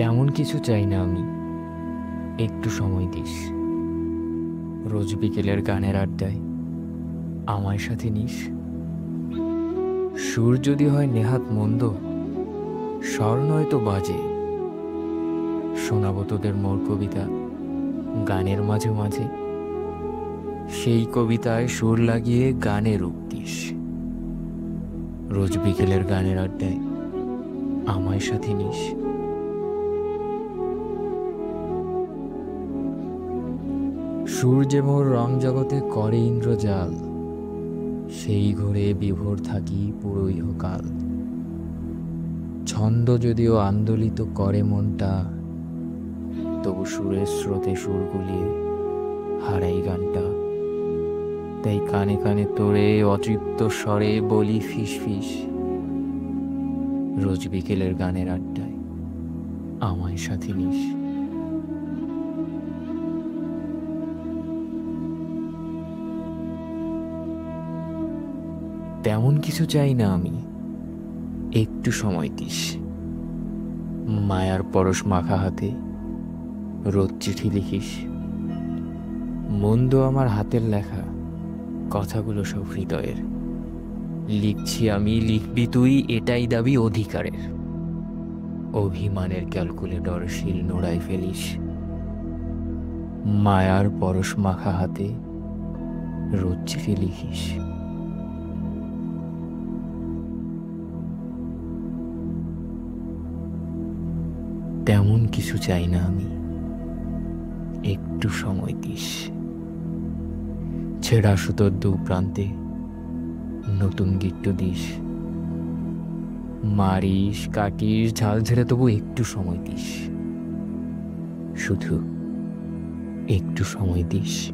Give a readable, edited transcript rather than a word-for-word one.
তেমন কিছু চাই না আমি, একটু সময় দিস। রোজ বিকেলের গানের আড্ডায় আমায় সাথে নিস। সুর যদি হয় নেহাত মন্দ, স্বর নয়তো বাজে। শোনাবো তোদের মোর কবিতা গানের মাঝে মাঝে। সেই কবিতায় সুর লাগিয়ে গানে রূপ দিস। রোজ বিকেলের গানের আড্ডায় আমায় সাথে নিস। সূর্যে মোর রং জগতে করে ইন্দ্রজাল, সেই ঘরে বিভোর থাকি পুরো ইহকাল। ছন্দ যদিও আন্দোলিত করে মনটা, তবু সুরের স্রোতে সুর গুলিয়ে হারাই গানটা। তাই কানে কানে তোরে অতৃপ্ত স্বরে বলি ফিস ফিস। রোজ বিকেলের গানের আড্ডায় আমায় সাথে নিস। তেমন কিছু চাই না আমি, একটু সময় দিস। মায়ার পরশ মাখা হাতে রোজ চিঠি লিখিস। মন্দ আমার হাতের লেখা, কথাগুলো সব হৃদয়ের। লিখছি আমি, লিখবি তুই, এটাই দাবি অধিকারের। অভিমানের ক্যালকুলেটর শিল নোড়ায় ফেলিস। মায়ার পরশ মাখা হাতে রোজ চিঠি লিখিস। তেমন কিছু চাই না আমি, একটু সময় দিস। ছেঁড়া সুতোর দু প্রান্তে নতুন গিট্টু দিস। মারিস, কাটিস, ঝাল ঝেড়ে, তবু একটু সময় দিস। শুধু একটু সময় দিস।